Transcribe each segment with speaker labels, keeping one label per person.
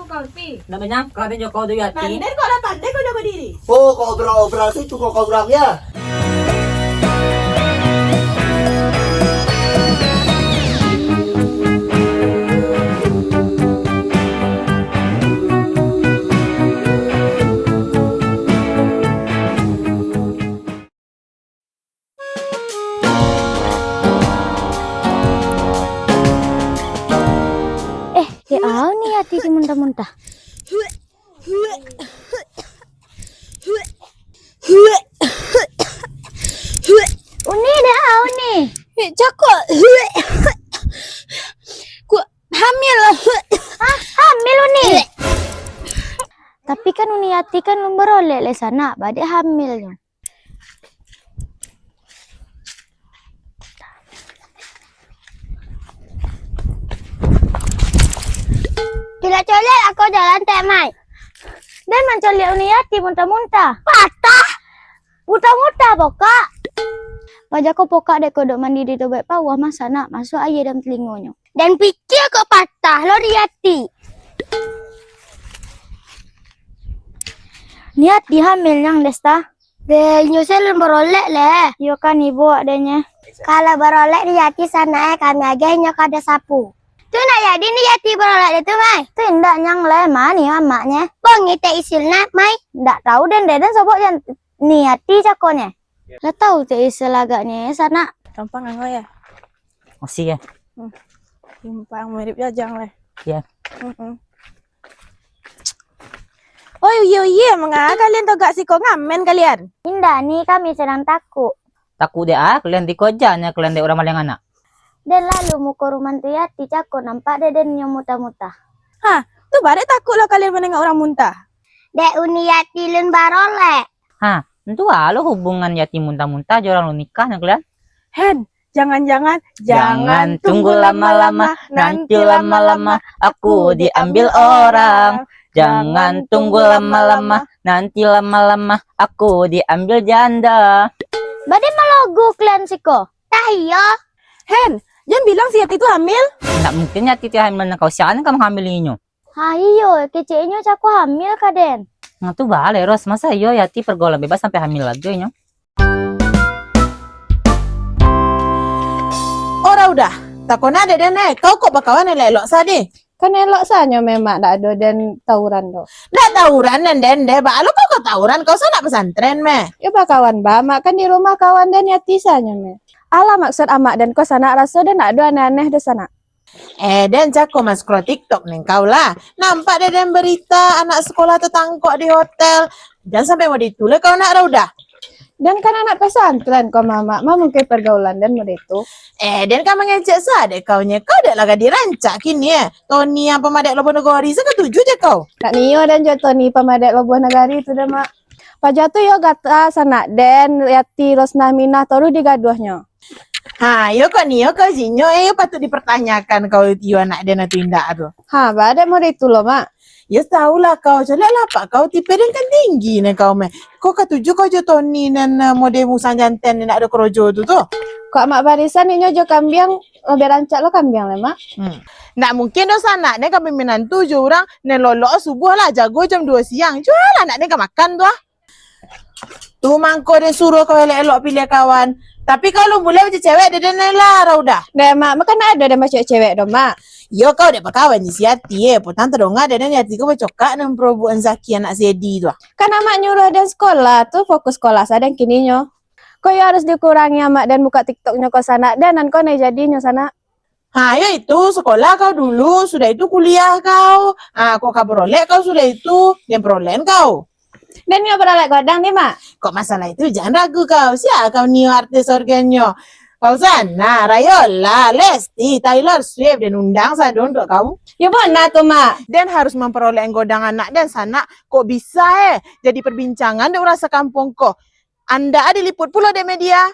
Speaker 1: kau pi.
Speaker 2: Nggak menyangka deh Joko tuh Yati.
Speaker 1: Pandai kau lah pandai kau jaga diri.
Speaker 3: Oh, kau obrol-obrol sih cukup kau bilang ya.
Speaker 4: Ya nih hati si muntah-muntah. Uni dah Uni.
Speaker 5: Cakap. Ku hamil.
Speaker 4: Hamil Uni. Tapi kan Uni hati kan beroleh le sana, badik hamilnya. Tidak colek aku jalan teh mai. Dan mencolek Uni hati muntah-muntah. Patah. Muntah-muntah pokok. Wajah ko pokak dek kodok mandi di tobek pawah masa nak masuk air dalam telingonya. Dan pikir kok patah lo di hati. Niat dihamil yang Desta. De nyusul berolek le. Yo kan ibu adanya. Kalau berolek di hati sana kami aja nyok ada sapu. Tu nak jadi ni hati berolek itu mai. Tu indak nyang le mani amaknya. Bang ite isilna mai. Ndak tahu dan sobok yang ni hati cakonya. Lah tahu te isil agaknya sana.
Speaker 5: Gampang enggak ya?
Speaker 2: Masih ya.
Speaker 5: Gampang mirip jajang le.
Speaker 2: Ya.
Speaker 5: Oh iya, mengapa kalian tahu gak sih kok ngamen kalian?
Speaker 4: Indah nih kami sedang takut.
Speaker 2: Takut deh kalian di kojanya kalian deh orang maling anak.
Speaker 4: Dan lalu muka rumah tu hati cako nampak dedennya muta-muta.
Speaker 5: Hah, tuh badai takut lah kalian menengok orang muntah.
Speaker 4: Dek uni hati lun barolek.
Speaker 2: Hah, tentu lo hubungan Yati muntah-muntah orang lo nikah ya kalian.
Speaker 5: Hen, jangan
Speaker 2: Jangan tunggu lama-lama, nanti lama-lama aku diambil orang. Jangan tunggu lama-lama, nanti lama-lama aku diambil janda.
Speaker 4: Badai melogu kalian siko. Tah iya.
Speaker 5: Hen, jangan bilang si Yati itu hamil.
Speaker 2: Nggak mungkin Yati hamil na kau siapa kamu hamilinya.
Speaker 4: Ha iyo, keceknya cako hamil kaden.
Speaker 2: Nah tuh balik Ros, masa iyo Yati pergaulan bebas sampai hamil lagi nyo.
Speaker 1: Ora udah. Takona ada dan kau kok bakawan elok sade.
Speaker 5: Kan elok saja memang tak ada dan tawuran do.
Speaker 1: Ndak tawuran dan deh, ba lo kau tawuran kau sana pesantren meh.
Speaker 5: Ya kawan ba, mak kan di rumah kawan dan Yati saja me. Ala maksud amak dan kau sana rasa dan tak ada aneh-aneh di sana.
Speaker 1: Dan cako mas scroll TikTok neng kau lah. Nampak deh dan berita anak sekolah tertangkap di hotel. Jangan sampai mau ditulis kau nak udah.
Speaker 5: Dan kan anak pesantren kau mama mungkin pergaulan dan murid itu.
Speaker 1: Dan kau mengejek sadek kaunya. Kau dah laga dirancak kini ya. Tony yang pemadek Lobo Negari seketuju je kau.
Speaker 5: Kak Nio dan Jotoni pemadek Lobuh Negari itu dah mak. Pajatu yo gata sana dan Yati Rosnah Minah toru digaduhnya.
Speaker 1: Ha, yo kau nih yo kau zinyo patut dipertanyakan kau itu anak dan atau indah tu.
Speaker 5: Ha, badai murid itu loh mak.
Speaker 1: Ya tahulah kau, colek lah pak kau tipe dan kan tinggi nih kau meh. Kau ketujuh kau jo Tony dan mode musang jantan nak ada kerojo tu tu.
Speaker 5: Kok mak barisan ini jo kambiang lebih rancak lo kambiang le mak.
Speaker 1: Nggak mungkin dosa anak nih kami menantu jo orang nelolok subuh lah jago jam 2 siang. Jual anak nih makan tu ah. Tu mangko dia suruh kau elok pilih kawan. Tapi kalau mulai macam cewek dia lah udah.
Speaker 5: Deh mak, kan ada macam cewek dong mak.
Speaker 1: Yo kau dek pakawan si Yati potang terdonga dan Yati kau bercokak dengan perempuan Zaki anak Zedi tu.
Speaker 5: Kan amak nyuruh dan sekolah tuh fokus sekolah sadang kini nyo. Kau ya harus dikurangi amak dan buka TikToknya kau sana dan kau nih jadinya sana.
Speaker 1: Ha ya itu sekolah kau dulu sudah itu kuliah kau. Kau kabrolek kau sudah itu dan perolehan kau.
Speaker 5: Dan nyo beralek godang nih mak.
Speaker 1: Kok masalah itu jangan ragu kau. Siapa kau new artis organnya? Kau sana, Rayola, Lesti, Taylor Swift dan undang saya untuk kau.
Speaker 5: Ya mana tuh mak?
Speaker 1: Dan harus memperoleh godang anak dan sana kok bisa jadi perbincangan di rasa kampung kok. Anda diliput pula di media.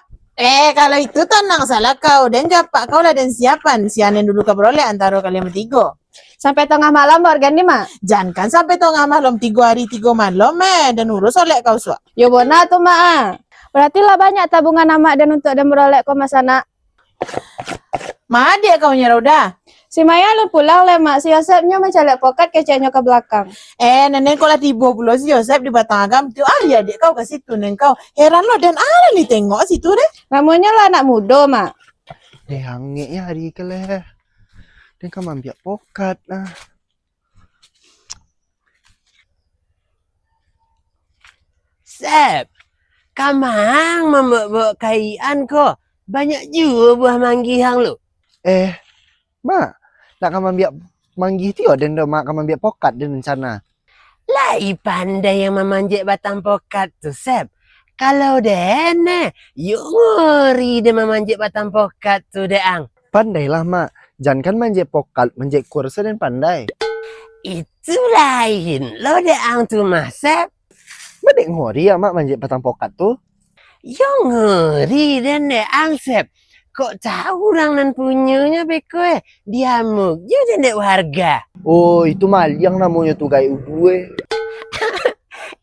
Speaker 1: Kalau itu tenang salah kau dan jawab kau lah dan siapan sianen dulu kau beroleh antara kalian bertiga.
Speaker 5: Sampai tengah malam organ nih mak.
Speaker 1: Jangan kan sampai tengah malam 3 hari 3 malam dan urus oleh kau suak.
Speaker 5: Ya bona tuh mak. Berarti lah banyak tabungan amak dan untuk dan beroleh kau mas anak.
Speaker 1: Mana dia kau nyerah udah?
Speaker 5: Si Maya lu pulang le mak, si Yosepnya mencalek pokat keceknya ke belakang.
Speaker 1: Nenek kau lah tiba pula si Yosep di batang agam tu. Ya adik kau ke situ neng kau. Heran lo dan ada nih tengok situ deh.
Speaker 5: Namanya lah anak muda mak.
Speaker 6: Hangit ya hari ke leh. Dia kan ambil pokat nah.
Speaker 7: Sep, kamang membok kaian ko. Banyak juga buah manggi hang lu.
Speaker 6: Mak, nak kan ambil manggi tio dan mak kan ambil pokat dan sana.
Speaker 7: Lai pandai yang memanjat batang pokat tu, Sep. Kalau dene, yuk ngori dia memanjat batang pokat tu deang.
Speaker 6: Pandailah mak. Jangan kan manjat pokat, manjat kursa dan pandai.
Speaker 7: Itu lain lo deang tu mah, Sep.
Speaker 6: Badek ngori ya mak manjat batang pokat tu.
Speaker 7: Yuk ngori dan deang, Sep. Kok tahu orang nan punyanya beko dia muk je jendek warga.
Speaker 6: Oh, itu mal yang namanya tu gaya gue.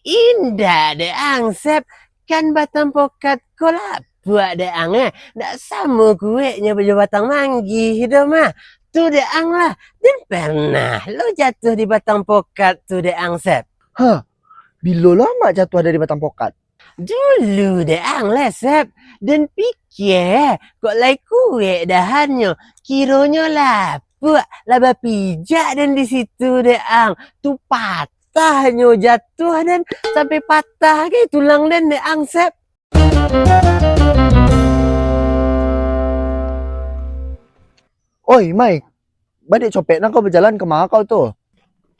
Speaker 7: Indah deang, Sep. Kan batang pokat ko lah buat deang ndak sama gue nya batang manggi hidup mah. Tu deang lah. Dan pernah lo jatuh di batang pokat tu deang, Sep.
Speaker 6: Bila lama jatuh dari batang pokat?
Speaker 7: Dulu deang lah, Sep. Dan pikir kok lai kue dahannya. Kiranya lah buat laba pijak dan di situ deang. Tu patahnya jatuh dan sampai patah ke tulang dan deang, Sep.
Speaker 6: Oi, Mike. Badek copet nak kau berjalan ke mana kau tu?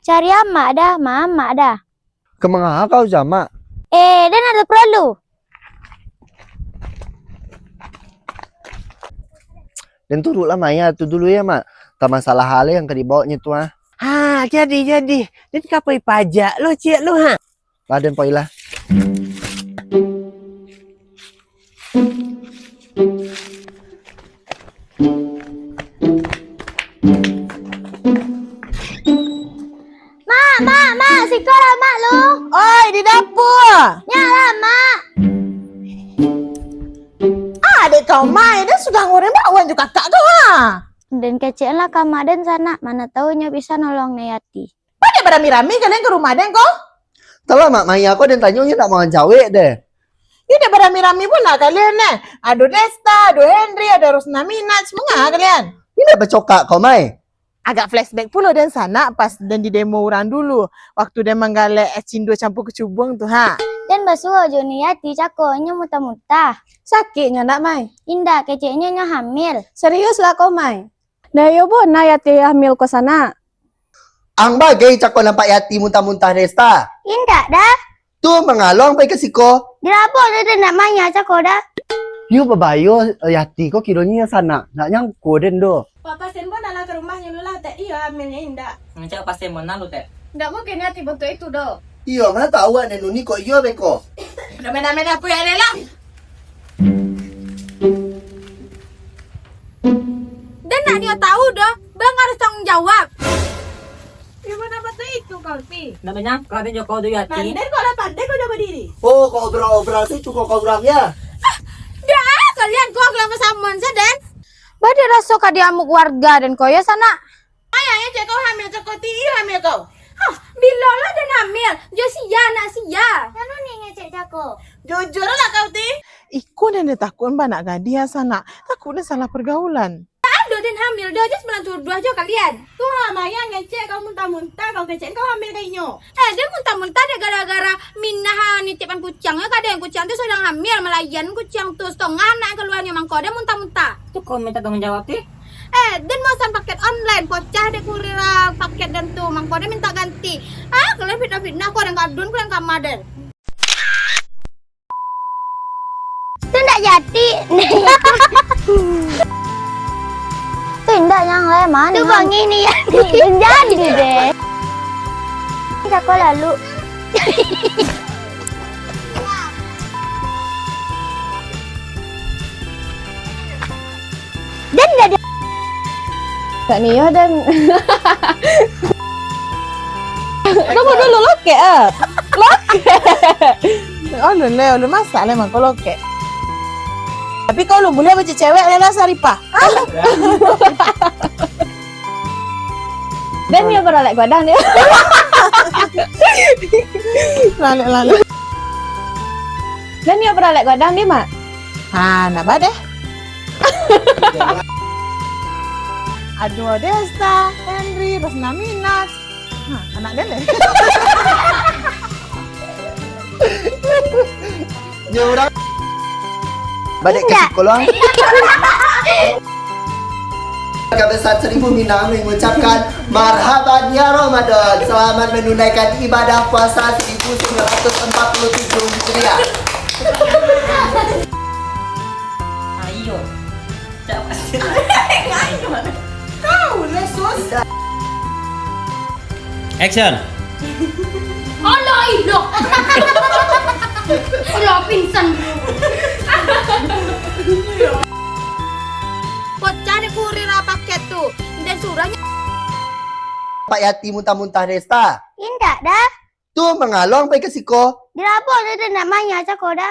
Speaker 4: Cari emak dah, mak dah.
Speaker 6: Ke mana kau Jamak?
Speaker 4: Dan ada perlu.
Speaker 6: Dan turutlah Maya tu dulu ya mak. Tak masalah hal yang ke dibawanya tu ah.
Speaker 7: Jadi. Dan kapai pajak lo cik lo ha.
Speaker 6: Badan poilah.
Speaker 4: Mak, sekolah mak lu.
Speaker 1: Oi, di dapur.
Speaker 4: Nyala mak.
Speaker 1: Adik kau main dan sudah ngoreng bakwan juga kakak kau
Speaker 4: Dan kecil lah kamar dan sana. Mana taunya bisa nolong Nayati.
Speaker 1: Pada berami-rami kalian ke rumah den kau.
Speaker 6: Tahu lah mak Maya kau dan tanyanya nak mau jawab deh.
Speaker 1: Ini berami-rami pun lah kalian Ada Desta, ada Henry, ada Rosna Minat, semua kalian.
Speaker 6: Ini bercokak kau Mai.
Speaker 1: Agak flashback pula dan sana pas dan di demo orang dulu. Waktu dia menggalak cindo campur kecubung tu
Speaker 4: Dan basuh jo Nayati cakonya muntah-muntah.
Speaker 5: Sakitnya nak Mai.
Speaker 4: Indah kecilnya hamil.
Speaker 5: Serius lah kau Mai. Dah yo bo na yati hamil ko sana.
Speaker 6: Ang bagai cakap nampak yati muntah-muntah Desta.
Speaker 4: Indah dah.
Speaker 6: Tu mengalong pergi ke siko.
Speaker 4: Dirapor dia nak maya cako dah.
Speaker 6: You berbayo yati kau kiranya sana. Nak nyangko den do.
Speaker 8: Papa Senbo nak ke rumahnya lu lah, tak iya hamilnya Indah.
Speaker 2: Macam pasti mau nalu teh.
Speaker 8: Nggak mungkin Yati bentuk itu doh.
Speaker 6: Iya, mana tahu ane nuni kok iya beko.
Speaker 1: Udah main-main apa ya Lela?
Speaker 8: Dan nak dia tahu doh, bang harus tanggung jawab. Gimana betul itu kau pi?
Speaker 2: Nak banyak kau ada Joko tu Yati.
Speaker 8: Pandai kau lah pandai kau udah berdiri.
Speaker 3: Oh, kau obral-obral sih cukup kau ya.
Speaker 8: Dah, kalian kau kelama saman dan
Speaker 5: Bade rasa ka diamuk warga dan koyo sana.
Speaker 8: ayahnya cek kau hamil, cek kau iya hamil kau. Hah, bila lah dan hamil, jo sia nak sia.
Speaker 4: Anu nih ngecek cako.
Speaker 1: Jujur lah kau ti. Iko dan dia takut nak gadia sana. Takutnya salah pergaulan.
Speaker 8: Ado dan hamil, do aja 92 aja kalian. Tuh Maya ngecek kau muntah-muntah, kau ngecek kau hamil kayaknya. Dia muntah-muntah dia gara-gara minah nitipan kucingnya, kadang yang kucing tuh sedang hamil, melayan kucing tuh setengah anak keluarnya mangko dia muntah-muntah.
Speaker 2: Tu kau minta tanggung jawab ti.
Speaker 8: Dan pesan paket online, pocah deh kurir paket dan tuh, mangko dia minta ganti. Kalian fitnah-fitnah, kau yang kadun, kau yang kamader.
Speaker 4: Itu ndak Yati. Itu indah yang mana? Itu bang ini Yati. Jadi deh. Cako lalu. Dan ada
Speaker 5: Kak Nio dan Tunggu dulu loke
Speaker 1: Oh lu masak lah emang kalau kek. Tapi kau lu boleh baca cewek Lela Saripah.
Speaker 5: Dan yo beroleh godang dia.
Speaker 1: Lale.
Speaker 5: Dan yo beroleh godang dia, Mak.
Speaker 1: Nak ba deh? Aduh, Desta, Henry, Rosna Minat. Anak dia leh.
Speaker 6: Nyorang. Badek kasih kolong. Keluarga besar Seribu Minang mengucapkan marhaban ya Ramadan. Selamat menunaikan ibadah puasa 1947 Hijriah.
Speaker 2: Ayo.
Speaker 1: Kau lesus.
Speaker 9: Action.
Speaker 8: Allah iloh. Iloh pingsan. Kok cari kurir paket tuh? Dan surahnya
Speaker 6: Pak Yati muntah-muntah Desta.
Speaker 4: Indah dah.
Speaker 6: Tuh mengalong pakai kesiko.
Speaker 4: Dirapor ada namanya Cakoda.